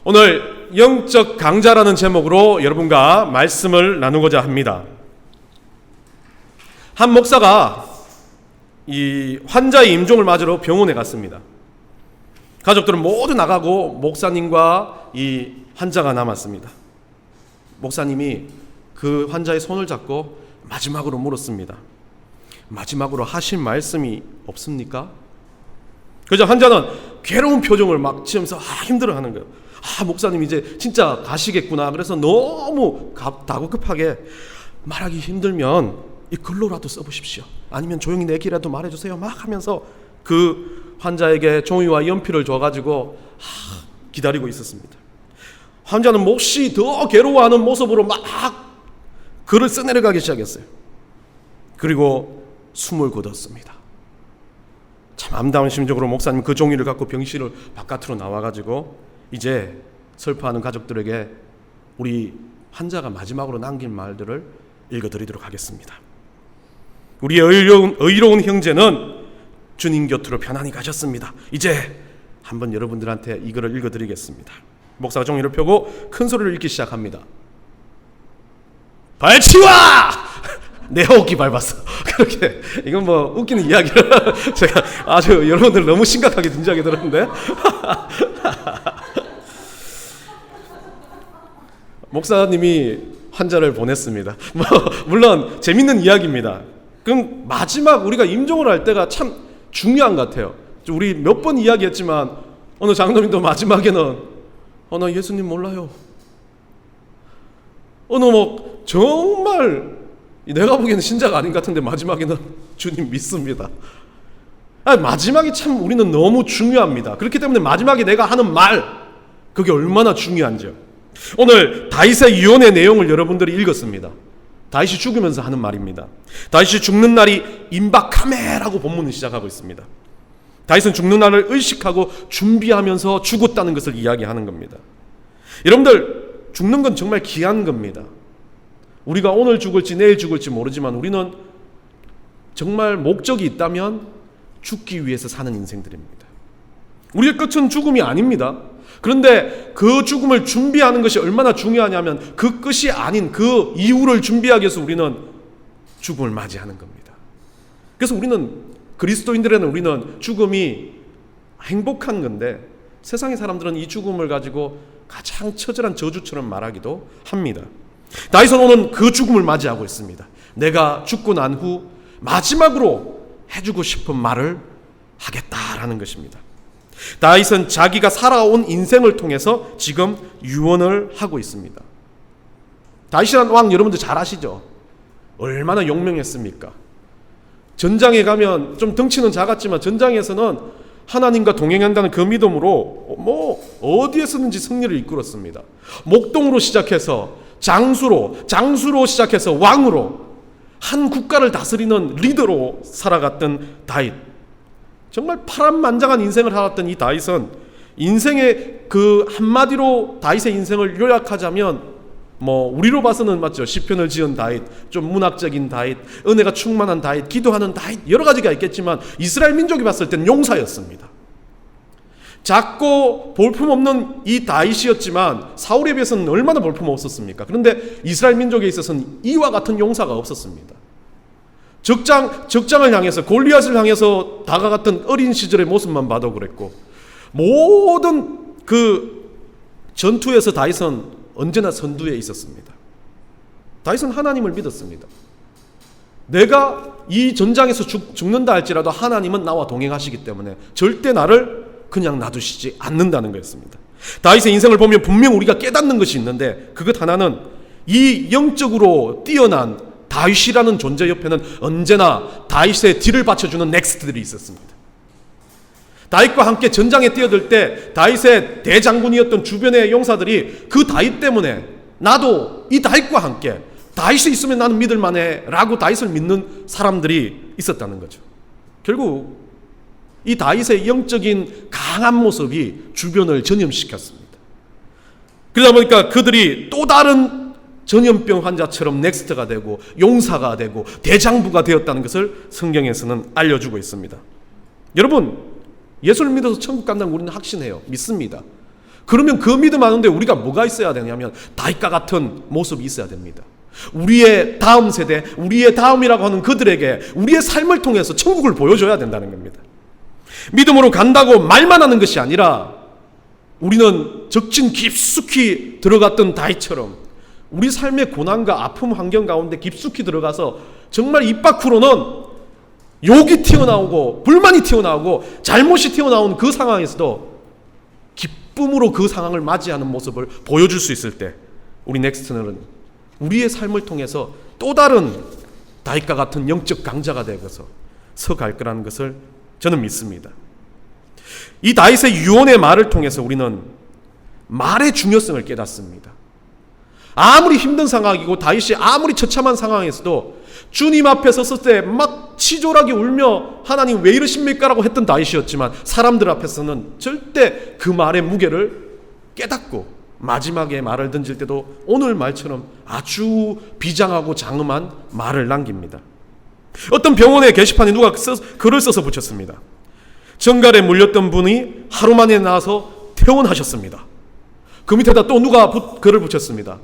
오늘 영적 강자라는 제목으로 여러분과 말씀을 나누고자 합니다. 한 목사가 이 환자의 임종을 맞으러 병원에 갔습니다. 가족들은 모두 나가고 목사님과 이 환자가 남았습니다. 목사님이 그 환자의 손을 잡고 마지막으로 물었습니다. 마지막으로 하신 말씀이 없습니까? 그저 환자는 괴로운 표정을 막 지으면서 힘들어하는 거예요. 목사님 이제 진짜 가시겠구나. 그래서 너무 다급하게 말하기 힘들면 이 글로라도 써보십시오. 아니면 조용히 내 길이라도 말해주세요. 막 하면서 그 환자에게 종이와 연필을 줘가지고 기다리고 있었습니다. 환자는 몹시 더 괴로워하는 모습으로 막 글을 써내려가기 시작했어요. 그리고 숨을 거뒀습니다. 참 암담한 심정으로 목사님 그 종이를 갖고 병실을 바깥으로 나와가지고 이제 슬퍼하는 가족들에게 우리 환자가 마지막으로 남긴 말들을 읽어드리도록 하겠습니다. 우리의 의로운 형제는 주님 곁으로 편안히 가셨습니다. 이제 한번 여러분들한테 이거를 읽어드리겠습니다. 목사가 종이를 펴고 큰 소리로 읽기 시작합니다. 발치와! 내 호흡기 밟았어. 그렇게 이건 뭐 웃기는 이야기를 제가 아주 여러분들 너무 심각하게 진지하게 들었는데 목사님이 환자를 보냈습니다. 물론 재밌는 이야기입니다. 그럼 마지막 우리가 임종을 할 때가 참 중요한 것 같아요. 우리 몇 번 이야기했지만 어느 장로님도 마지막에는 나 예수님 몰라요. 정말 내가 보기에는 신자가 아닌 것 같은데 마지막에는 주님 믿습니다. 마지막이 참 우리는 너무 중요합니다. 그렇기 때문에 마지막에 내가 하는 말 그게 얼마나 중요한지요. 오늘 다윗의 유언의 내용을 여러분들이 읽었습니다. 다윗이 죽으면서 하는 말입니다. 다윗이 죽는 날이 임박하매라고 본문을 시작하고 있습니다. 다윗은 죽는 날을 의식하고 준비하면서 죽었다는 것을 이야기하는 겁니다. 여러분들 죽는 건 정말 귀한 겁니다. 우리가 오늘 죽을지 내일 죽을지 모르지만 우리는 정말 목적이 있다면 죽기 위해서 사는 인생들입니다. 우리의 끝은 죽음이 아닙니다. 그런데 그 죽음을 준비하는 것이 얼마나 중요하냐면 그 끝이 아닌 그 이후를 준비하기 위해서 우리는 죽음을 맞이하는 겁니다. 그래서 그리스도인들에는 우리는 죽음이 행복한 건데 세상의 사람들은 이 죽음을 가지고 가장 처절한 저주처럼 말하기도 합니다. 다윗은 오늘 그 죽음을 맞이하고 있습니다. 내가 죽고 난 후 마지막으로 해주고 싶은 말을 하겠다라는 것입니다. 다윗은 자기가 살아온 인생을 통해서 지금 유언을 하고 있습니다. 다윗이라는 왕 여러분들 잘 아시죠? 얼마나 용맹했습니까? 전장에 가면 좀 덩치는 작았지만 전장에서는 하나님과 동행한다는 그 믿음으로 어디에서든지 승리를 이끌었습니다. 목동으로 시작해서 장수로 시작해서 왕으로 한 국가를 다스리는 리더로 살아갔던 다윗. 정말 파란만장한 인생을 살았던 이 다윗은 인생의 그 한마디로 다윗의 인생을 요약하자면 우리로 봐서는 맞죠. 시편을 지은 다윗, 좀 문학적인 다윗, 은혜가 충만한 다윗, 기도하는 다윗, 여러 가지가 있겠지만 이스라엘 민족이 봤을 때는 용사였습니다. 작고 볼품없는 이 다윗이었지만 사울에 비해서는 얼마나 볼품없었습니까? 그런데 이스라엘 민족에 있어서는 이와 같은 용사가 없었습니다. 적장을 향해서 골리앗을 향해서 다가갔던 어린 시절의 모습만 봐도 그랬고 모든 그 전투에서 다윗은 언제나 선두에 있었습니다. 다윗은 하나님을 믿었습니다. 내가 이 전장에서 죽는다 할지라도 하나님은 나와 동행하시기 때문에 절대 나를 그냥 놔두시지 않는다는 거였습니다. 다윗의 인생을 보면 분명 우리가 깨닫는 것이 있는데 그것 하나는 이 영적으로 뛰어난 다윗이라는 존재 옆에는 언제나 다윗의 뒤를 받쳐주는 넥스트들이 있었습니다. 다윗과 함께 전장에 뛰어들 때 다윗의 대장군이었던 주변의 용사들이 그 다윗 때문에 나도 이 다윗과 함께 다윗이 있으면 나는 믿을만해 라고 다윗을 믿는 사람들이 있었다는 거죠. 결국 이 다윗의 영적인 강한 모습이 주변을 전염시켰습니다. 그러다 보니까 그들이 또 다른 전염병 환자처럼 넥스트가 되고 용사가 되고 대장부가 되었다는 것을 성경에서는 알려주고 있습니다. 여러분 예수를 믿어서 천국 간다는 우리는 확신해요. 믿습니다. 그러면 그 믿음 하는데 우리가 뭐가 있어야 되냐면 다윗과 같은 모습이 있어야 됩니다. 우리의 다음 세대, 우리의 다음이라고 하는 그들에게 우리의 삶을 통해서 천국을 보여줘야 된다는 겁니다. 믿음으로 간다고 말만 하는 것이 아니라 우리는 적진 깊숙이 들어갔던 다윗처럼 우리 삶의 고난과 아픔 환경 가운데 깊숙이 들어가서 정말 입 밖으로는 욕이 튀어나오고 불만이 튀어나오고 잘못이 튀어나오는 그 상황에서도 기쁨으로 그 상황을 맞이하는 모습을 보여줄 수 있을 때 우리 넥스트는 우리의 삶을 통해서 또 다른 다윗과 같은 영적 강자가 되어서 서갈 거라는 것을 저는 믿습니다. 이 다윗의 유언의 말을 통해서 우리는 말의 중요성을 깨닫습니다. 아무리 힘든 상황이고 다윗이 아무리 처참한 상황에서도 주님 앞에 섰을 때 막 치졸하게 울며 하나님 왜 이러십니까? 라고 했던 다윗이었지만 사람들 앞에서는 절대 그 말의 무게를 깨닫고 마지막에 말을 던질 때도 오늘 말처럼 아주 비장하고 장엄한 말을 남깁니다. 어떤 병원의 게시판에 누가 글을 써서 붙였습니다. 정갈에 물렸던 분이 하루 만에 나와서 퇴원하셨습니다. 그 밑에다 또 누가 글을 붙였습니다.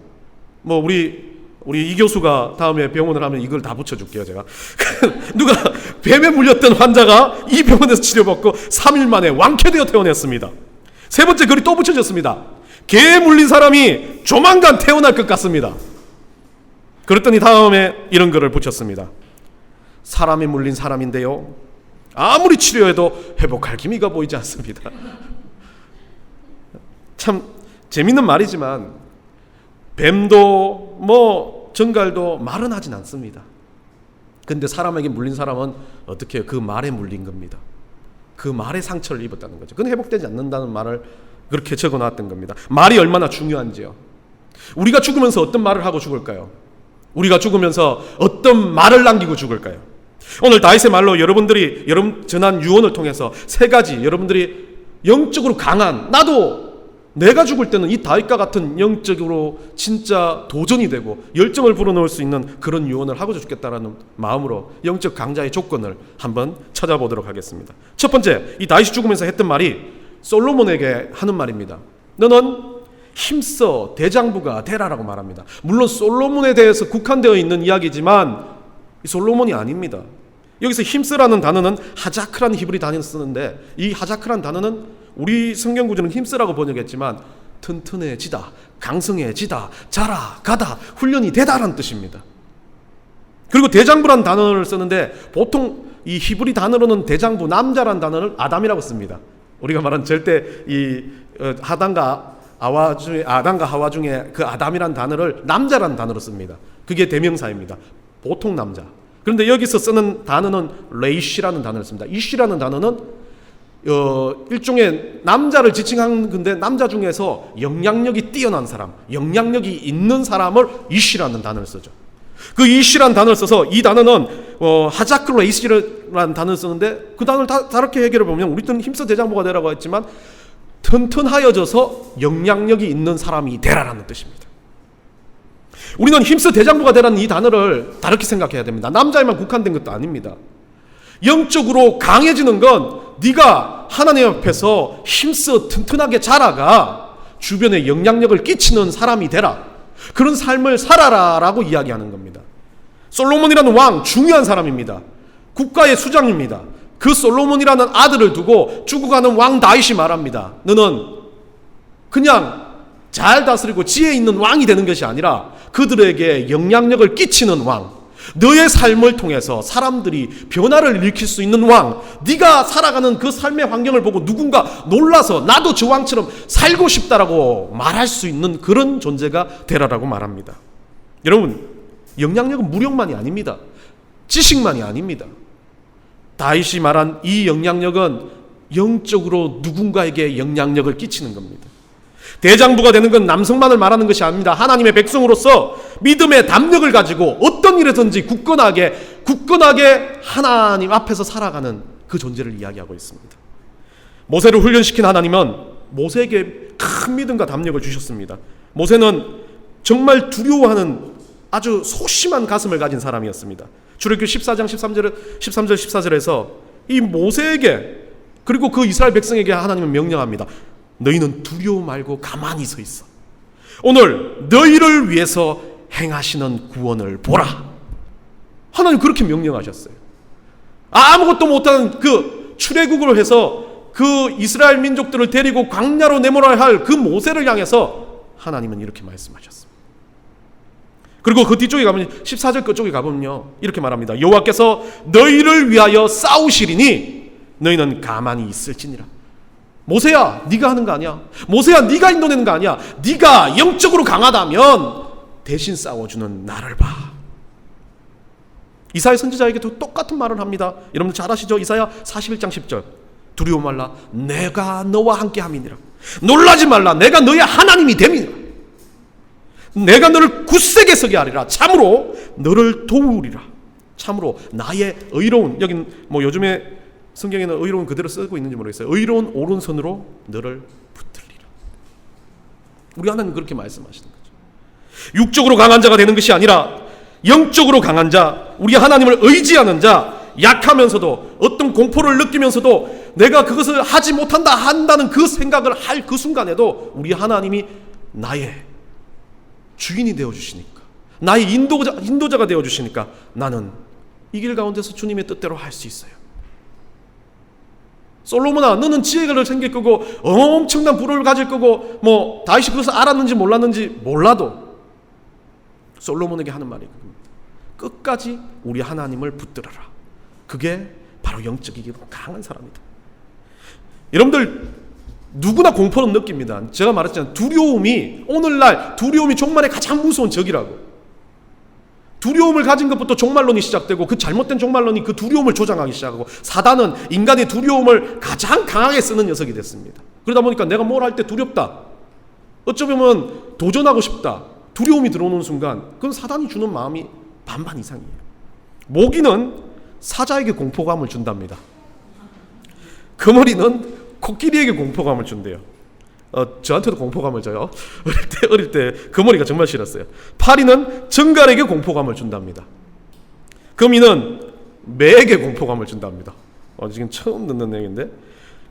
뭐 우리 이 교수가 다음에 병원을 하면 이걸 다 붙여줄게요, 제가. 누가 뱀에 물렸던 환자가 이 병원에서 치료받고 3일 만에 완쾌되어 퇴원했습니다. 세 번째 글이 또 붙여졌습니다. 개에 물린 사람이 조만간 퇴원할 것 같습니다. 그랬더니 다음에 이런 글을 붙였습니다. 사람이 물린 사람인데요, 아무리 치료해도 회복할 기미가 보이지 않습니다. 참 재밌는 말이지만 뱀도 정갈도 말은 하진 않습니다. 근데 사람에게 물린 사람은 어떻게 해요? 그 말에 물린 겁니다. 그 말에 상처를 입었다는 거죠. 그건 회복되지 않는다는 말을 그렇게 적어놨던 겁니다. 말이 얼마나 중요한지요. 우리가 죽으면서 어떤 말을 하고 죽을까요? 우리가 죽으면서 어떤 말을 남기고 죽을까요? 오늘 다윗의 말로 여러분들이 전한 유언을 통해서 세 가지 여러분들이 영적으로 강한, 나도 내가 죽을 때는 이 다윗과 같은 영적으로 진짜 도전이 되고 열정을 불어넣을 수 있는 그런 유언을 하고 죽겠다라는 마음으로 영적 강자의 조건을 한번 찾아보도록 하겠습니다. 첫 번째, 이 다윗이 죽으면서 했던 말이 솔로몬에게 하는 말입니다. 너는 힘써 대장부가 되라라고 말합니다. 물론 솔로몬에 대해서 국한되어 있는 이야기지만 솔로몬이 아닙니다. 여기서 힘쓰라는 단어는 하자크라는 히브리 단어를 쓰는데 이 하자크라는 단어는 우리 성경 구조는 힘쓰라고 번역했지만 튼튼해지다, 강성해지다, 자라가다, 훈련이 되다라는 뜻입니다. 그리고 대장부라는 단어를 쓰는데 보통 이 히브리 단어로는 대장부, 남자라는 단어를 아담이라고 씁니다. 우리가 말하는 절대 이 아담과 하와 중에 그 아담이라는 단어를 남자라는 단어로 씁니다. 그게 대명사입니다. 보통 남자. 그런데 여기서 쓰는 단어는 레이시라는 단어를 씁니다. 이시라는 단어는 일종의 남자를 지칭하는 건데 남자 중에서 영향력이 뛰어난 사람, 영향력이 있는 사람을 이시라는 단어를 쓰죠. 그 이시라는 단어를 써서 이 단어는 하자크 레이시라는 단어를 쓰는데 그 단어를 다르게 해결해 보면 우리는 힘써 대장부가 되라고 했지만 튼튼하여져서 영향력이 있는 사람이 되라라는 뜻입니다. 우리는 힘써 대장부가 되라는 이 단어를 다르게 생각해야 됩니다. 남자에만 국한된 것도 아닙니다. 영적으로 강해지는 건 네가 하나님 앞에서 힘써 튼튼하게 자라가 주변에 영향력을 끼치는 사람이 되라. 그런 삶을 살아라라고 이야기하는 겁니다. 솔로몬이라는 왕, 중요한 사람입니다. 국가의 수장입니다. 그 솔로몬이라는 아들을 두고 죽어가는 왕 다윗이 말합니다. 너는 그냥 잘 다스리고 지혜 있는 왕이 되는 것이 아니라 그들에게 영향력을 끼치는 왕, 너의 삶을 통해서 사람들이 변화를 일으킬 수 있는 왕, 네가 살아가는 그 삶의 환경을 보고 누군가 놀라서 나도 저 왕처럼 살고 싶다라고 말할 수 있는 그런 존재가 되라라고 말합니다. 여러분, 영향력은 무력만이 아닙니다. 지식만이 아닙니다. 다윗이 말한 이 영향력은 영적으로 누군가에게 영향력을 끼치는 겁니다. 대장부가 되는 건 남성만을 말하는 것이 아닙니다. 하나님의 백성으로서 믿음의 담력을 가지고 어떤 일에든지 굳건하게 하나님 앞에서 살아가는 그 존재를 이야기하고 있습니다. 모세를 훈련시킨 하나님은 모세에게 큰 믿음과 담력을 주셨습니다. 모세는 정말 두려워하는 아주 소심한 가슴을 가진 사람이었습니다. 출애굽기 14장 13절 14절에서 이 모세에게 그리고 그 이스라엘 백성에게 하나님은 명령합니다. 너희는 두려워 말고 가만히 서 있어. 오늘 너희를 위해서 행하시는 구원을 보라. 하나님 그렇게 명령하셨어요. 아무것도 못하는 그 출애굽을 해서 그 이스라엘 민족들을 데리고 광야로 내몰아야 할 그 모세를 향해서 하나님은 이렇게 말씀하셨습니다. 그리고 그 뒤쪽에 가면 14절 그쪽에 가보면요 이렇게 말합니다. 여호와께서 너희를 위하여 싸우시리니 너희는 가만히 있을지니라. 모세야 네가 하는 거 아니야. 모세야 네가 인도내는 거 아니야. 네가 영적으로 강하다면 대신 싸워주는 나를 봐. 이사야 선지자에게도 똑같은 말을 합니다. 여러분들 잘 아시죠? 이사야 41장 10절. 두려워 말라 내가 너와 함께 함이니라. 놀라지 말라 내가 너의 하나님이 됨이니라. 내가 너를 굳세게 서게 하리라. 참으로 너를 도우리라. 참으로 나의 의로운, 여긴 뭐 요즘에 성경에는 의로운 그대로 쓰고 있는지 모르겠어요. 의로운 오른손으로 너를 붙들리라. 우리 하나님 그렇게 말씀하시는 거죠. 육적으로 강한 자가 되는 것이 아니라 영적으로 강한 자, 우리 하나님을 의지하는 자, 약하면서도 어떤 공포를 느끼면서도 내가 그것을 하지 못한다 한다는 그 생각을 할 그 순간에도 우리 하나님이 나의 주인이 되어주시니까, 나의 인도자가 되어주시니까 나는 이 길 가운데서 주님의 뜻대로 할 수 있어요. 솔로몬아 너는 지혜를 챙길 거고 엄청난 부를 가질 거고 뭐 다윗이 그것을 알았는지 몰랐는지 몰라도 솔로몬에게 하는 말이 그겁니다. 끝까지 우리 하나님을 붙들어라. 그게 바로 영적이기로 강한 사람이다. 여러분들 누구나 공포는 느낍니다. 제가 말했잖아요. 두려움이 오늘날 두려움이 종말의 가장 무서운 적이라고. 두려움을 가진 것부터 종말론이 시작되고 그 잘못된 종말론이 그 두려움을 조장하기 시작하고 사단은 인간의 두려움을 가장 강하게 쓰는 녀석이 됐습니다. 그러다 보니까 내가 뭘 할 때 두렵다, 어쩌면 도전하고 싶다, 두려움이 들어오는 순간 그건 사단이 주는 마음이 반반 이상이에요. 모기는 사자에게 공포감을 준답니다. 거머리는 코끼리에게 공포감을 준대요. 저한테도 공포감을 줘요. 어릴 때 거머리가 정말 싫었어요. 파리는 정갈에게 공포감을 준답니다. 거미는 매에게 공포감을 준답니다. 지금 처음 듣는 내용인데,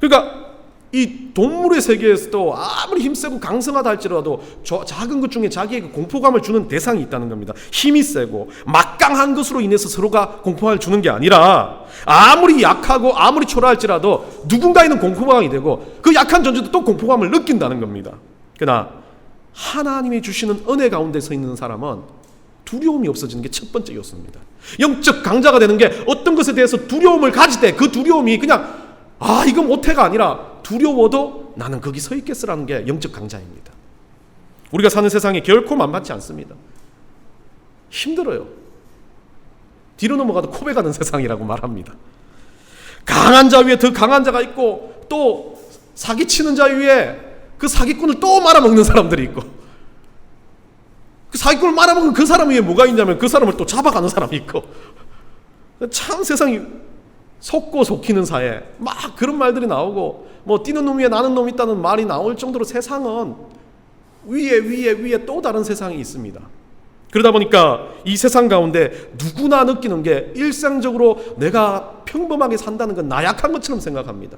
그러니까 이 동물의 세계에서도 아무리 힘세고 강성하다 할지라도 작은 것 중에 자기에게 공포감을 주는 대상이 있다는 겁니다. 힘이 세고 막강한 것으로 인해서 서로가 공포감을 주는 게 아니라 아무리 약하고 아무리 초라할지라도 누군가에는 공포감이 되고 그 약한 존재도 또 공포감을 느낀다는 겁니다. 그러나 하나님이 주시는 은혜 가운데 서 있는 사람은 두려움이 없어지는 게 첫 번째 요소입니다. 영적 강자가 되는 게 어떤 것에 대해서 두려움을 가질 때 그 두려움이 그냥 이거 못해가 아니라 두려워도 나는 거기 서 있겠으라는 게 영적 강자입니다. 우리가 사는 세상이 결코 만만치 않습니다. 힘들어요. 뒤로 넘어가도 코베 가는 세상이라고 말합니다. 강한 자 위에 더 강한 자가 있고 또 사기치는 자 위에 그 사기꾼을 또 말아먹는 사람들이 있고, 그 사기꾼을 말아먹은 그 사람 위에 뭐가 있냐면 그 사람을 또 잡아가는 사람이 있고, 참 세상이 속고 속히는 사회, 막 그런 말들이 나오고 뭐 뛰는 놈 위에 나는 놈 있다는 말이 나올 정도로 세상은 위에 또 다른 세상이 있습니다. 그러다 보니까 이 세상 가운데 누구나 느끼는 게 일상적으로 내가 평범하게 산다는 건 나약한 것처럼 생각합니다.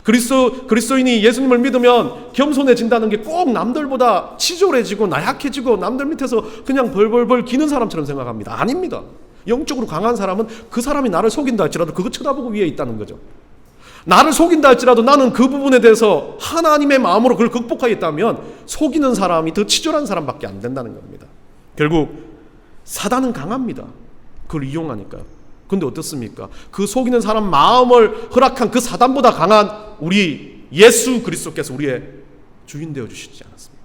그리스도인이 예수님을 믿으면 겸손해진다는 게 꼭 남들보다 치졸해지고 나약해지고 남들 밑에서 그냥 벌벌벌 기는 사람처럼 생각합니다. 아닙니다. 영적으로 강한 사람은 그 사람이 나를 속인다 할지라도 그거 쳐다보고 위에 있다는 거죠. 나를 속인다 할지라도 나는 그 부분에 대해서 하나님의 마음으로 그걸 극복하겠다면 속이는 사람이 더 치졸한 사람밖에 안 된다는 겁니다. 결국 사단은 강합니다. 그걸 이용하니까. 근데 어떻습니까? 그 속이는 사람 마음을 허락한 그 사단보다 강한 우리 예수 그리스도께서 우리의 주인 되어주시지 않았습니까?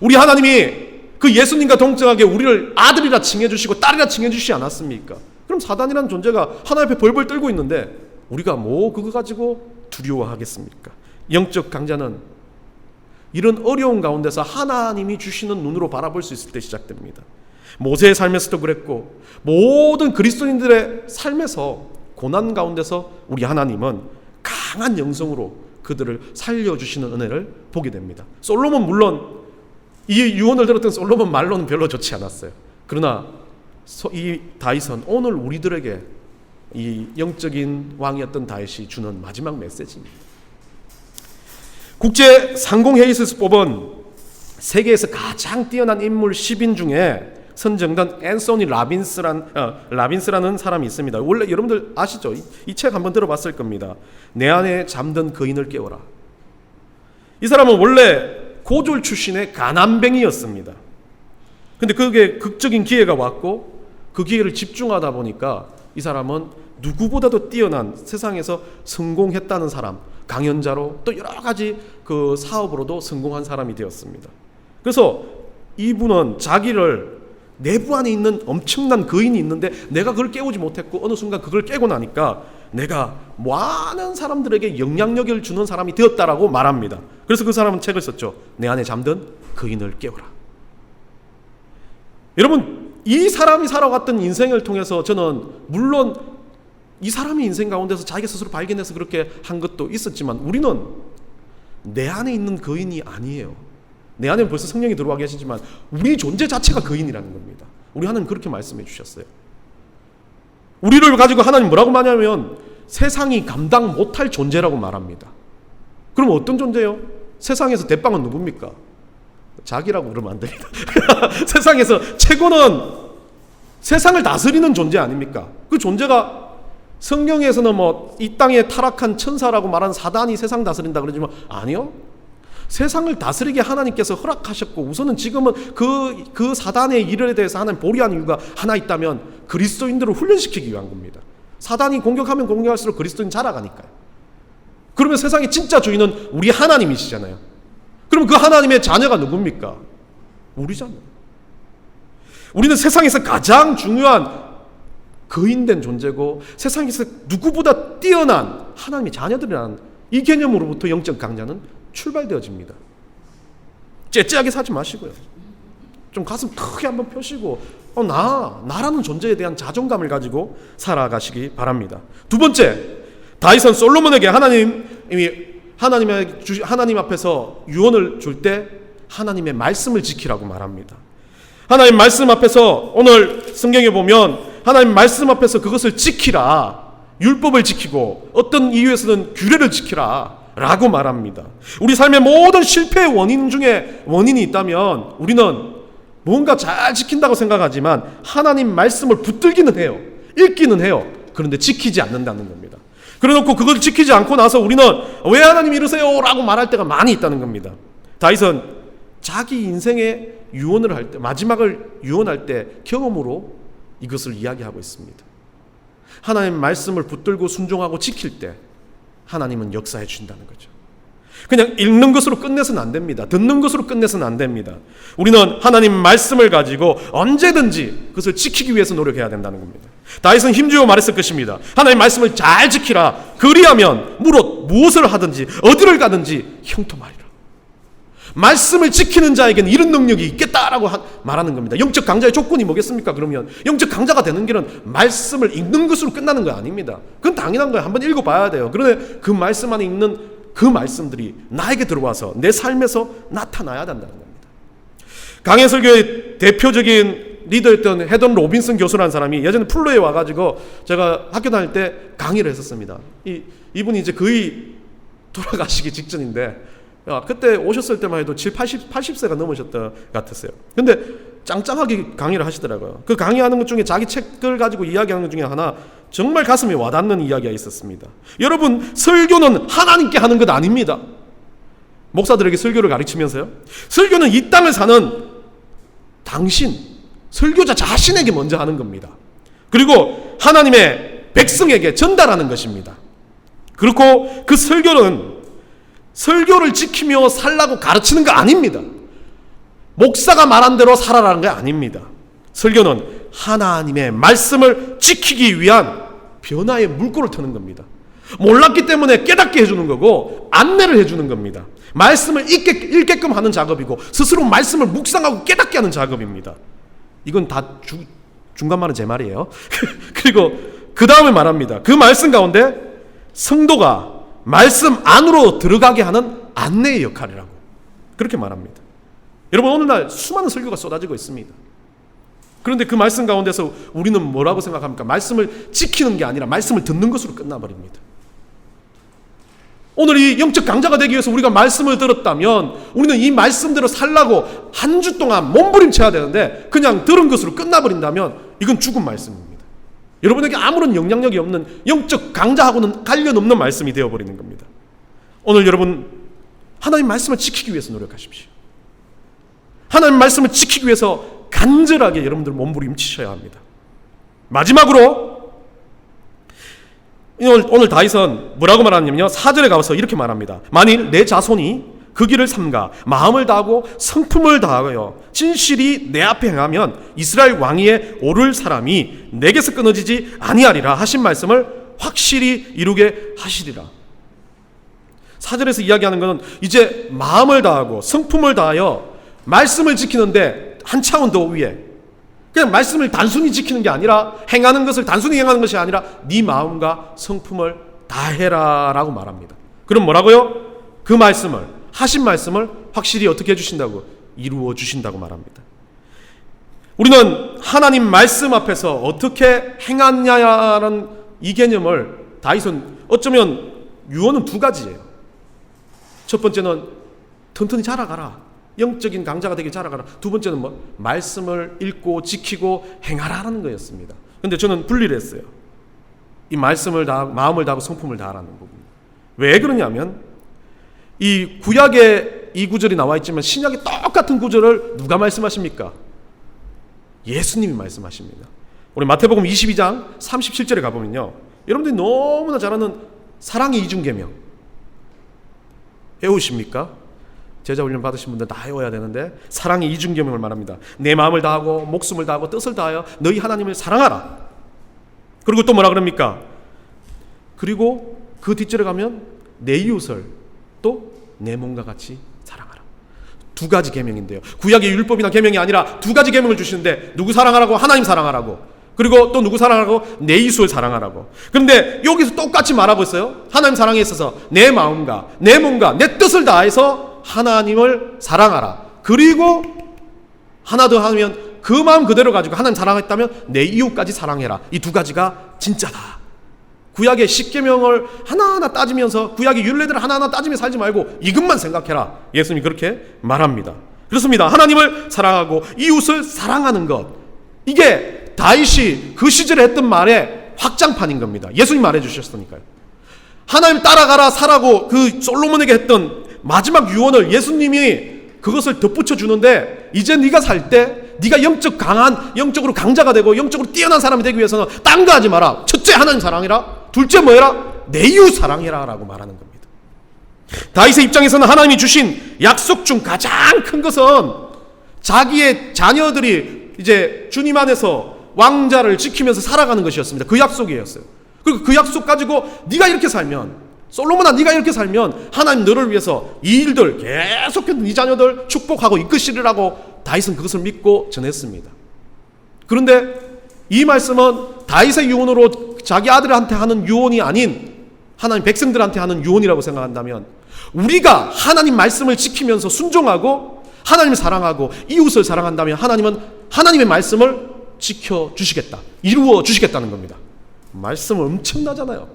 우리 하나님이 그 예수님과 동등하게 우리를 아들이라 칭해주시고 딸이라 칭해주시지 않았습니까? 그럼 사단이라는 존재가 하나님 앞에 벌벌 떨고 있는데 우리가 뭐 그거 가지고 두려워하겠습니까? 영적 강자는 이런 어려운 가운데서 하나님이 주시는 눈으로 바라볼 수 있을 때 시작됩니다. 모세의 삶에서도 그랬고 모든 그리스도인들의 삶에서 고난 가운데서 우리 하나님은 강한 영성으로 그들을 살려주시는 은혜를 보게 됩니다. 솔로몬 물론 이 유언을 들었던 솔로몬 말로는 별로 좋지 않았어요. 그러나 이 다윗은 오늘 우리들에게 이 영적인 왕이었던 다윗이 주는 마지막 메시지입니다. 국제 상공회의에서 뽑은 세계에서 가장 뛰어난 인물 10인 중에 선정된 앤소니 라빈스라는 사람이 있습니다. 원래 여러분들 아시죠? 이 책 한번 들어봤을 겁니다. 내 안에 잠든 거인을 깨워라. 이 사람은 원래 고졸 출신의 가난뱅이였습니다. 근데 그게 극적인 기회가 왔고 그 기회를 집중하다 보니까 이 사람은 누구보다도 뛰어난, 세상에서 성공했다는 사람, 강연자로 또 여러 가지 그 사업으로도 성공한 사람이 되었습니다. 그래서 이분은 자기를 내부 안에 있는 엄청난 거인이 있는데 내가 그걸 깨우지 못했고 어느 순간 그걸 깨고 나니까 내가 많은 사람들에게 영향력을 주는 사람이 되었다라고 말합니다. 그래서 그 사람은 책을 썼죠. 내 안에 잠든 거인을 깨우라. 여러분, 이 사람이 살아갔던 인생을 통해서 저는 물론 이 사람의 인생 가운데서 자기 스스로 발견해서 그렇게 한 것도 있었지만 우리는 내 안에 있는 거인이 아니에요. 내 안에 벌써 성령이 들어와 계시지만 우리 존재 자체가 거인이라는 겁니다. 우리 하나님 그렇게 말씀해 주셨어요. 우리를 가지고 하나님 뭐라고 말하냐면 세상이 감당 못할 존재라고 말합니다. 그럼 어떤 존재요? 세상에서 대빵은 누굽니까? 자기라고 그러면 안 됩니다. 세상에서 최고는 세상을 다스리는 존재 아닙니까? 그 존재가 성경에서는 뭐 이 땅에 타락한 천사라고 말하는 사단이 세상 다스린다 그러지만 아니요. 세상을 다스리게 하나님께서 허락하셨고 우선은 지금은 그 사단의 일에 대해서 하나님 보류하는 이유가 하나 있다면 그리스도인들을 훈련시키기 위한 겁니다. 사단이 공격하면 공격할수록 그리스도인 자라가니까요. 그러면 세상의 진짜 주인은 우리 하나님이시잖아요. 그럼 그 하나님의 자녀가 누굽니까? 우리잖아요. 우리는 세상에서 가장 중요한 거인된 존재고 세상에서 누구보다 뛰어난 하나님의 자녀들이라는 이 개념으로부터 영적 강자는 출발되어집니다. 째째하게 사지 마시고요. 좀 가슴 크게 한번 펴시고 나라는 존재에 대한 자존감을 가지고 살아가시기 바랍니다. 두 번째, 다윗은 솔로몬에게 하나님 앞에서 유언을 줄 때 하나님의 말씀을 지키라고 말합니다. 하나님 말씀 앞에서 오늘 성경에 보면 하나님 말씀 앞에서 그것을 지키라, 율법을 지키고 어떤 이유에서는 규례를 지키라 라고 말합니다. 우리 삶의 모든 실패의 원인 중에 원인이 있다면 우리는 뭔가 잘 지킨다고 생각하지만 하나님 말씀을 붙들기는 해요. 읽기는 해요. 그런데 지키지 않는다는 겁니다. 그래놓고 그걸 지키지 않고 나서 우리는 왜 하나님 이러세요? 라고 말할 때가 많이 있다는 겁니다. 다윗은 자기 인생의 유언을 할 때, 마지막을 유언할 때 경험으로 이것을 이야기하고 있습니다. 하나님 말씀을 붙들고 순종하고 지킬 때 하나님은 역사해 주신다는 거죠. 그냥 읽는 것으로 끝내서는 안 됩니다. 듣는 것으로 끝내서는 안 됩니다. 우리는 하나님 말씀을 가지고 언제든지 그것을 지키기 위해서 노력해야 된다는 겁니다. 다윗은 힘주어 말했을 것입니다. 하나님 말씀을 잘 지키라. 그리하면 무엇을 하든지 어디를 가든지 형통하리라. 말씀을 지키는 자에게는 이런 능력이 있겠다라고 말하는 겁니다. 영적 강자의 조건이 뭐겠습니까? 그러면 영적 강자가 되는 길은 말씀을 읽는 것으로 끝나는 거 아닙니다. 그건 당연한 거예요. 한번 읽어봐야 돼요. 그런데 그 말씀 안에 있는 그 말씀들이 나에게 들어와서 내 삶에서 나타나야 된다는 겁니다. 강해설교의 대표적인 리더였던 헤던 로빈슨 교수라는 사람이 예전에 플로에 와가지고 제가 학교 다닐 때 강의를 했었습니다. 이분이 이제 거의 돌아가시기 직전인데 그때 오셨을 때만 해도 80세가 넘으셨던 것 같았어요. 근데 짱짱하게 강의를 하시더라고요. 그 강의하는 것 중에 자기 책을 가지고 이야기하는 것 중에 하나 정말 가슴에 와닿는 이야기가 있었습니다. 여러분, 설교는 하나님께 하는 것 아닙니다. 목사들에게 설교를 가르치면서요. 설교는 이 땅을 사는 당신, 설교자 자신에게 먼저 하는 겁니다. 그리고 하나님의 백성에게 전달하는 것입니다. 그렇고 그 설교를 지키며 살라고 가르치는 거 아닙니다. 목사가 말한 대로 살아라는 게 아닙니다. 설교는 하나님의 말씀을 지키기 위한 변화의 물꼬를 트는 겁니다. 몰랐기 때문에 깨닫게 해주는 거고 안내를 해주는 겁니다. 말씀을 읽게끔 하는 작업이고 스스로 말씀을 묵상하고 깨닫게 하는 작업입니다. 이건 다 중간 말은 제 말이에요. 그리고 그 다음에 말합니다. 그 말씀 가운데 성도가 말씀 안으로 들어가게 하는 안내의 역할이라고 그렇게 말합니다. 여러분, 오늘날 수많은 설교가 쏟아지고 있습니다. 그런데 그 말씀 가운데서 우리는 뭐라고 생각합니까? 말씀을 지키는 게 아니라 말씀을 듣는 것으로 끝나버립니다. 오늘 이 영적 강자가 되기 위해서 우리가 말씀을 들었다면 우리는 이 말씀대로 살라고 한 주 동안 몸부림쳐야 되는데 그냥 들은 것으로 끝나버린다면 이건 죽은 말씀입니다. 여러분에게 아무런 영향력이 없는 영적 강자하고는 관련 없는 말씀이 되어버리는 겁니다. 오늘 여러분 하나님 말씀을 지키기 위해서 노력하십시오. 하나님 말씀을 지키기 위해서 간절하게 여러분들 몸부림치셔야 합니다. 마지막으로 오늘 다윗은 뭐라고 말하냐면요, 4절에 가서 이렇게 말합니다. 만일 내 자손이 그 길을 삼가 마음을 다하고 성품을 다하여 진실이 내 앞에 행하면 이스라엘 왕위에 오를 사람이 내게서 끊어지지 아니하리라 하신 말씀을 확실히 이루게 하시리라. 4절에서 이야기하는 것은 이제 마음을 다하고 성품을 다하여 말씀을 지키는데 한 차원 더 위에, 그냥 말씀을 단순히 지키는 게 아니라 행하는 것을 단순히 행하는 것이 아니라 네 마음과 성품을 다해라 라고 말합니다. 그럼 뭐라고요? 그 말씀을, 하신 말씀을 확실히 어떻게 해주신다고? 이루어 주신다고 말합니다. 우리는 하나님 말씀 앞에서 어떻게 행하냐라는 이 개념을 다윗은 어쩌면 유언은 두 가지예요. 첫 번째는 튼튼히 자라가라, 영적인 강자가 되게 자라가라. 두 번째는 말씀을 읽고 지키고 행하라는 거였습니다. 근데 저는 분리를 했어요. 이 말씀을 다, 마음을 다하고 성품을 다하라는 부분. 왜 그러냐면 이 구약에 이 구절이 나와 있지만 신약에 똑같은 구절을 누가 말씀하십니까? 예수님이 말씀하십니다. 우리 마태복음 22장 37절에 가보면요, 여러분들이 너무나 잘 아는 사랑의 이중계명 외우십니까? 제자 훈련 받으신 분들 다 외워야 되는데 사랑의 이중계명을 말합니다. 내 마음을 다하고 목숨을 다하고 뜻을 다하여 너희 하나님을 사랑하라. 그리고 또 뭐라 그럽니까? 그리고 그 뒷절에 가면 내 이웃을 또 내 몸과 같이 사랑하라. 두 가지 계명인데요, 구약의 율법이나 계명이 아니라 두 가지 계명을 주시는데 누구 사랑하라고? 하나님 사랑하라고. 그리고 또 누구 사랑하라고? 내 이웃을 사랑하라고. 그런데 여기서 똑같이 말하고 있어요. 하나님 사랑에 있어서 내 마음과 내 몸과 내 뜻을 다해서 하나님을 사랑하라. 그리고 하나 더 하면 그 마음 그대로 가지고 하나님 사랑했다면 내 이웃까지 사랑해라. 이 두 가지가 진짜다. 구약의 십계명을 하나하나 따지면서 구약의 율례들을 하나하나 따지며 살지 말고 이것만 생각해라. 예수님이 그렇게 말합니다. 그렇습니다. 하나님을 사랑하고 이웃을 사랑하는 것, 이게 다윗이 그 시절에 했던 말의 확장판인 겁니다. 예수님 말해주셨으니까요. 하나님 따라가라 사라고 그 솔로몬에게 했던 마지막 유언을 예수님이 그것을 덧붙여 주는데, 이제 네가 살 때 네가 영적으로 강자가 되고 영적으로 뛰어난 사람이 되기 위해서는 딴 거 하지 마라. 첫째 하나님 사랑해라. 둘째 뭐해라? 내 이웃 사랑해라 라고 말하는 겁니다. 다윗의 입장에서는 하나님이 주신 약속 중 가장 큰 것은 자기의 자녀들이 이제 주님 안에서 왕자를 지키면서 살아가는 것이었습니다. 그 약속이었어요. 그리고 그 약속 가지고 네가 이렇게 살면, 솔로몬아 네가 이렇게 살면 하나님 너를 위해서 이 일들 계속해서 네 자녀들 축복하고 이끄시리라고 다윗은 그것을 믿고 전했습니다. 그런데 이 말씀은 다윗의 유언으로 자기 아들한테 하는 유언이 아닌 하나님 백성들한테 하는 유언이라고 생각한다면, 우리가 하나님 말씀을 지키면서 순종하고 하나님을 사랑하고 이웃을 사랑한다면 하나님은 하나님의 말씀을 지켜주시겠다, 이루어 주시겠다는 겁니다. 말씀 엄청나잖아요.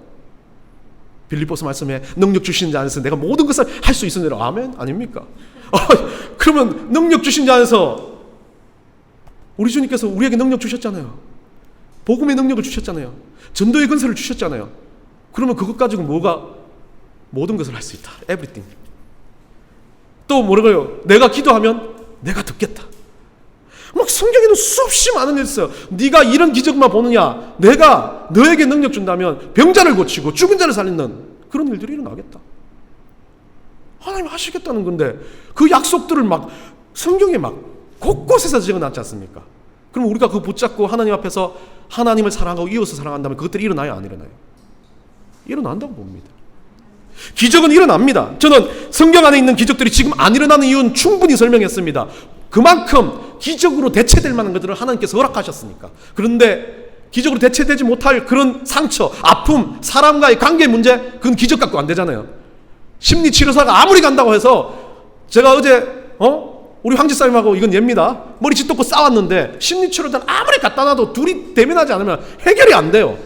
빌립보서 말씀에 능력 주시는 자 안에서 내가 모든 것을 할 수 있으니라. 아멘? 아닙니까? 그러면 능력 주신 자 안에서 우리 주님께서 우리에게 능력 주셨잖아요. 복음의 능력을 주셨잖아요. 전도의 근세를 주셨잖아요. 그러면 그것 가지고 모든 것을 할 수 있다. Everything. 또 뭐라고요? 내가 기도하면 내가 듣겠다. 막 성경에는 수없이 많은 일이 있어요. 네가 이런 기적만 보느냐? 내가 너에게 능력 준다면 병자를 고치고 죽은 자를 살리는 그런 일들이 일어나겠다. 하나님 하시겠다는 건데 그 약속들을 막 성경에 막 곳곳에서 적어놨지 않습니까? 그럼 우리가 그거 붙잡고 하나님 앞에서 하나님을 사랑하고 이웃을 사랑한다면 그것들이 일어나요? 안 일어나요? 일어난다고 봅니다. 기적은 일어납니다. 저는 성경 안에 있는 기적들이 지금 안 일어나는 이유는 충분히 설명했습니다. 그만큼 기적으로 대체될 만한 것들을 하나님께서 허락하셨으니까. 그런데 기적으로 대체되지 못할 그런 상처, 아픔, 사람과의 관계 문제, 그건 기적 갖고 안 되잖아요. 심리치료사가 아무리 간다고 해서, 제가 어제 우리 황지사님하고 이건 예입니다. 머리 짓덮고 싸웠는데 심리치료사는 아무리 갖다 놔도 둘이 대면하지 않으면 해결이 안 돼요.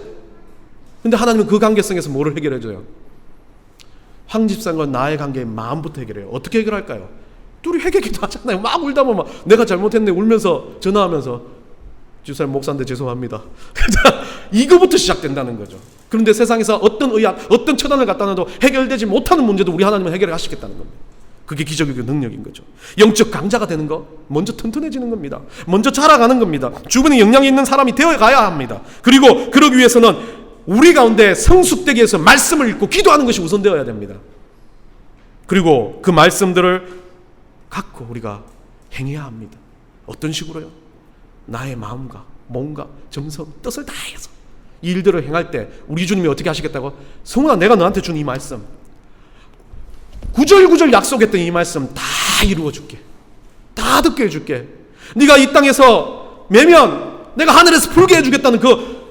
근데 하나님은 그 관계성에서 뭐를 해결해줘요? 황 집사님과 나의 관계의 마음부터 해결해요. 어떻게 해결할까요? 둘이 회개기도 하잖아요. 막 울다 보면 내가 잘못했네 울면서 전화하면서 집사님 목사인데 죄송합니다. 이거부터 시작된다는 거죠. 그런데 세상에서 어떤 의학, 어떤 처단을 갖다 놔도 해결되지 못하는 문제도 우리 하나님은 해결을 하시겠다는 겁니다. 그게 기적의 능력인 거죠. 영적 강자가 되는 거, 먼저 튼튼해지는 겁니다. 먼저 자라가는 겁니다. 주변에 영향이 있는 사람이 되어가야 합니다. 그리고 그러기 위해서는 우리 가운데 성숙되기 위해서 말씀을 읽고 기도하는 것이 우선되어야 됩니다. 그리고 그 말씀들을 갖고 우리가 행해야 합니다. 어떤 식으로요? 나의 마음과 몸과 정성, 뜻을 다해서 이 일들을 행할 때 우리 주님이 어떻게 하시겠다고? 성훈아, 내가 너한테 준 이 말씀 구절구절 약속했던 이 말씀 다 이루어줄게. 다 듣게 해줄게. 네가 이 땅에서 매면 내가 하늘에서 풀게 해주겠다는 그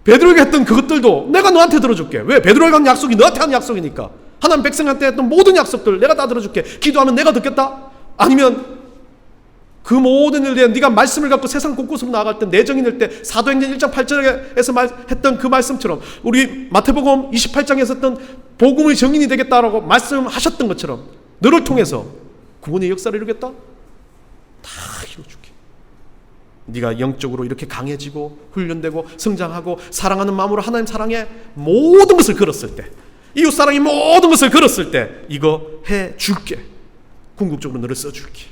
베드로에게 했던 그것들도 내가 너한테 들어줄게. 왜? 베드로에게 한 약속이 너한테 한 약속이니까. 하나님 백성한테 했던 모든 약속들 내가 다 들어줄게. 기도하면 내가 듣겠다? 아니면 그 모든 일에 네가 말씀을 갖고 세상 곳곳으로 나아갈 때 내정인일 때 사도행전 1장 8절에서 했던 그 말씀처럼 우리 마태복음 28장에서 했던 복음의 정인이 되겠다라고 말씀하셨던 것처럼 너를 통해서 구원의 역사를 이루겠다? 다 이루어줄게. 네가 영적으로 이렇게 강해지고 훈련되고 성장하고 사랑하는 마음으로 하나님 사랑에 모든 것을 걸었을 때, 이웃사랑이 모든 것을 걸었을 때 이거 해줄게. 궁극적으로 너를 써줄게.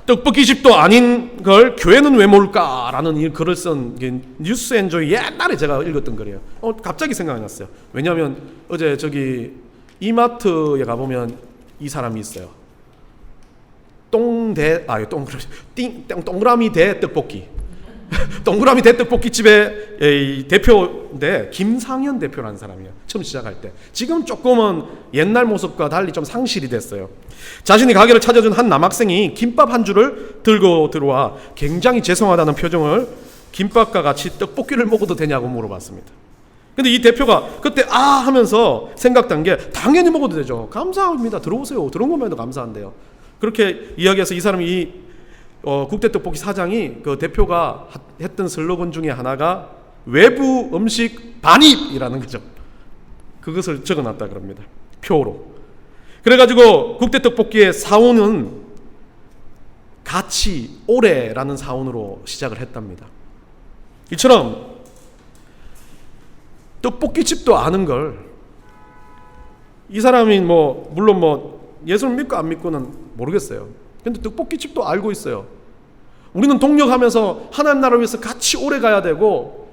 떡볶이집도 아닌 걸 교회는 왜 모를까라는 이 글을 쓴 뉴스엔조이 옛날에 제가 읽었던 글이에요. 갑자기 생각이 났어요. 왜냐하면 어제 저기 이마트에 가보면 이 사람이 있어요. 동그라미 대 떡볶이. 동그라미 대 떡볶이 집의 대표인데 김상현 대표라는 사람이에요. 처음 시작할 때. 지금 조금은 옛날 모습과 달리 좀 상실이 됐어요. 자신이 가게를 찾아준 한 남학생이 김밥 한 줄을 들고 들어와 굉장히 죄송하다는 표정을 김밥과 같이 떡볶이를 먹어도 되냐고 물어봤습니다. 근데 이 대표가 그때 하면서 생각한 게 당연히 먹어도 되죠. 감사합니다. 들어오세요. 들어온 것만 해도 감사한데요. 그렇게 이야기해서 이 사람이 국대떡볶이 사장이 그 대표가 했던 슬로건 중에 하나가 외부 음식 반입이라는 거죠. 그것을 적어놨다 그럽니다. 표로. 그래가지고 국대떡볶이의 사원은 같이 오래라는 사원으로 시작을 했답니다. 이처럼 떡볶이집도 아는 걸 이 사람이 물론 예수를 믿고 안 믿고는 모르겠어요. 근데 떡볶이집도 알고 있어요. 우리는 동력하면서 하나님 나라를 위해서 같이 오래 가야 되고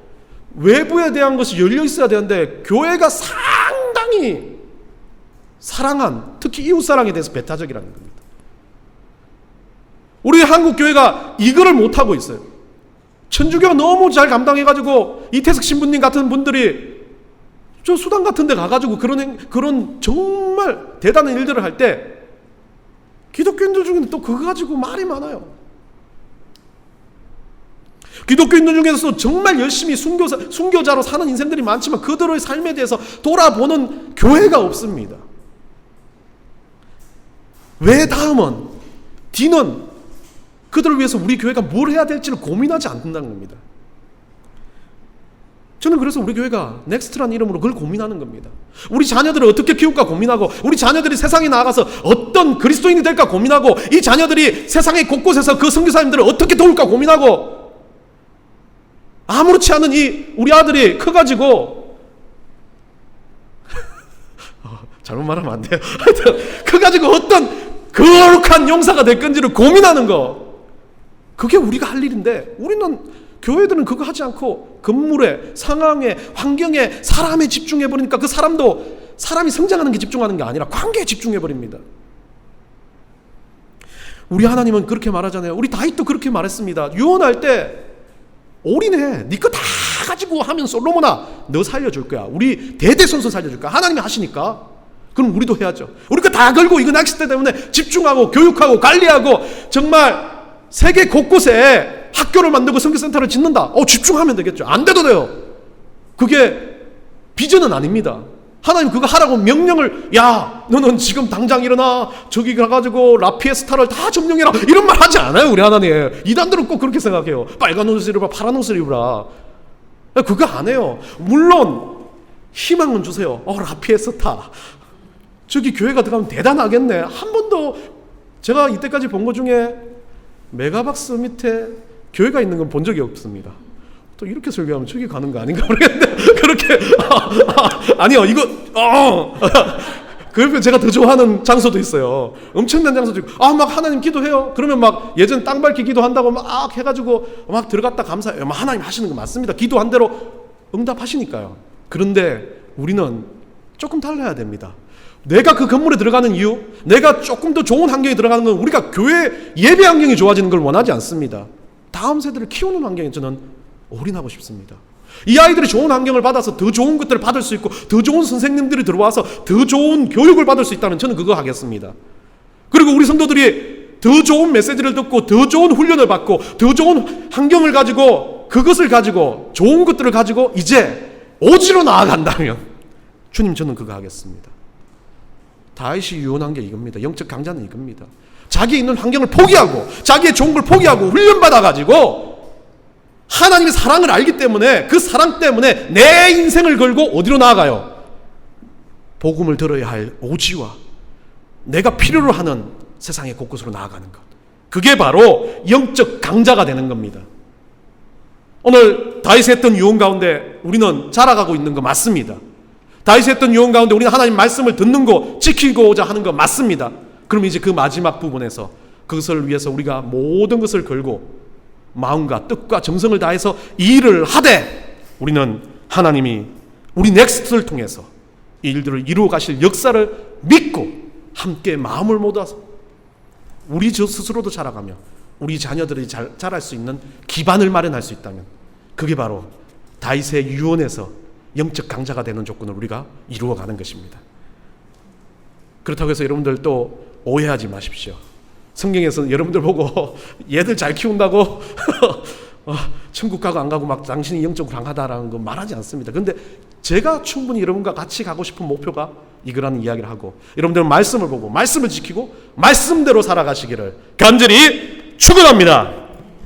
외부에 대한 것이 열려 있어야 되는데 교회가 상당히 사랑한, 특히 이웃사랑에 대해서 배타적이라는 겁니다. 우리 한국 교회가 이거를 못하고 있어요. 천주교가 너무 잘 감당해가지고 이태석 신부님 같은 분들이 저 수당 같은 데 가가지고 그런 정말 대단한 일들을 할 때 기독교인들 중에는 또 그거 가지고 말이 많아요. 기독교인들 중에서 정말 열심히 순교자로 사는 인생들이 많지만 그들의 삶에 대해서 돌아보는 교회가 없습니다. 왜 다음은, 뒤는 그들을 위해서 우리 교회가 뭘 해야 될지를 고민하지 않는다는 겁니다. 저는 그래서 우리 교회가 넥스트라는 이름으로 그걸 고민하는 겁니다. 우리 자녀들을 어떻게 키울까 고민하고, 우리 자녀들이 세상에 나가서 어떤 그리스도인이 될까 고민하고, 이 자녀들이 세상의 곳곳에서 그 선교사님들을 어떻게 도울까 고민하고, 아무렇지 않은 우리 아들이 커가지고 잘못 말하면 안 돼요. 커가지고 어떤 거룩한 용사가 될 건지를 고민하는 거, 그게 우리가 할 일인데, 교회들은 그거 하지 않고 건물에, 상황에, 환경에, 사람에 집중해버리니까 그 사람이 성장하는 게 집중하는 게 아니라 관계에 집중해버립니다. 우리 하나님은 그렇게 말하잖아요. 우리 다윗도 그렇게 말했습니다. 유언할 때 올인해. 네 거 다 가지고 하면 솔로몬아 너 살려줄 거야. 우리 대대손손 살려줄 거야. 하나님이 하시니까. 그럼 우리도 해야죠. 우리 거 다 걸고 이거 낚싯대 때문에 집중하고 교육하고 관리하고 정말 세계 곳곳에 학교를 만들고 선교센터를 짓는다. 집중하면 되겠죠. 안 돼도 돼요. 그게 비전은 아닙니다. 하나님 그거 하라고 명령을, 야 너는 지금 당장 일어나 저기 가가지고 라피에스타를 다 점령해라 이런 말 하지 않아요. 우리 하나님. 이단들은 꼭 그렇게 생각해요. 빨간 옷을 입어라, 파란 옷을 입어라. 그거 안 해요. 물론 희망은 주세요. 라피에스타. 저기 교회가 들어가면 대단하겠네. 한 번도 제가 이때까지 본 것 중에 메가박스 밑에 교회가 있는 건 본 적이 없습니다. 또 이렇게 설교하면 저기 가는 거 아닌가 모르겠는데 그렇게 아니요 이거 그 옆에 제가 더 좋아하는 장소도 있어요. 엄청난 장소도 있고 막 하나님 기도해요. 그러면 막 예전 땅 밟기 기도한다고 막 해가지고 막 들어갔다 감사해요. 막 하나님 하시는 거 맞습니다. 기도한 대로 응답하시니까요. 그런데 우리는 조금 달라야 됩니다. 내가 그 건물에 들어가는 이유, 내가 조금 더 좋은 환경에 들어가는 건 우리가 교회 예배 환경이 좋아지는 걸 원하지 않습니다. 다음 세대를 키우는 환경에 저는 올인하고 싶습니다. 이 아이들이 좋은 환경을 받아서 더 좋은 것들을 받을 수 있고 더 좋은 선생님들이 들어와서 더 좋은 교육을 받을 수 있다면 저는 그거 하겠습니다. 그리고 우리 성도들이 더 좋은 메시지를 듣고 더 좋은 훈련을 받고 더 좋은 환경을 가지고 그것을 가지고 좋은 것들을 가지고 이제 오지로 나아간다면 주님 저는 그거 하겠습니다. 다윗이 유언한 게 이겁니다. 영적 강자는 이겁니다. 자기 있는 환경을 포기하고 자기의 좋은 걸 포기하고 훈련받아가지고 하나님의 사랑을 알기 때문에 그 사랑 때문에 내 인생을 걸고 어디로 나아가요? 복음을 들어야 할 오지와 내가 필요로 하는 세상의 곳곳으로 나아가는 것. 그게 바로 영적 강자가 되는 겁니다. 오늘 다윗이 했던 유언 가운데 우리는 자라가고 있는 거 맞습니다. 다윗이 했던 유언 가운데 우리는 하나님 말씀을 듣는 거 지키고자 하는 거 맞습니다. 그럼 이제 그 마지막 부분에서 그것을 위해서 우리가 모든 것을 걸고 마음과 뜻과 정성을 다해서 일을 하되 우리는 하나님이 우리 넥스트를 통해서 이 일들을 이루어 가실 역사를 믿고 함께 마음을 모아서 우리 스스로도 자라가며 우리 자녀들이 자랄 수 있는 기반을 마련할 수 있다면 그게 바로 다윗의 유언에서 영적 강자가 되는 조건을 우리가 이루어가는 것입니다. 그렇다고 해서 여러분들 또 오해하지 마십시오. 성경에서 여러분들 보고 얘들 잘 키운다고 천국 가고 안 가고 막 당신이 영적으로 강하다라는 거 말하지 않습니다. 그런데 제가 충분히 여러분과 같이 가고 싶은 목표가 이거라는 이야기를 하고 여러분들은 말씀을 보고 말씀을 지키고 말씀대로 살아가시기를 간절히 축원합니다.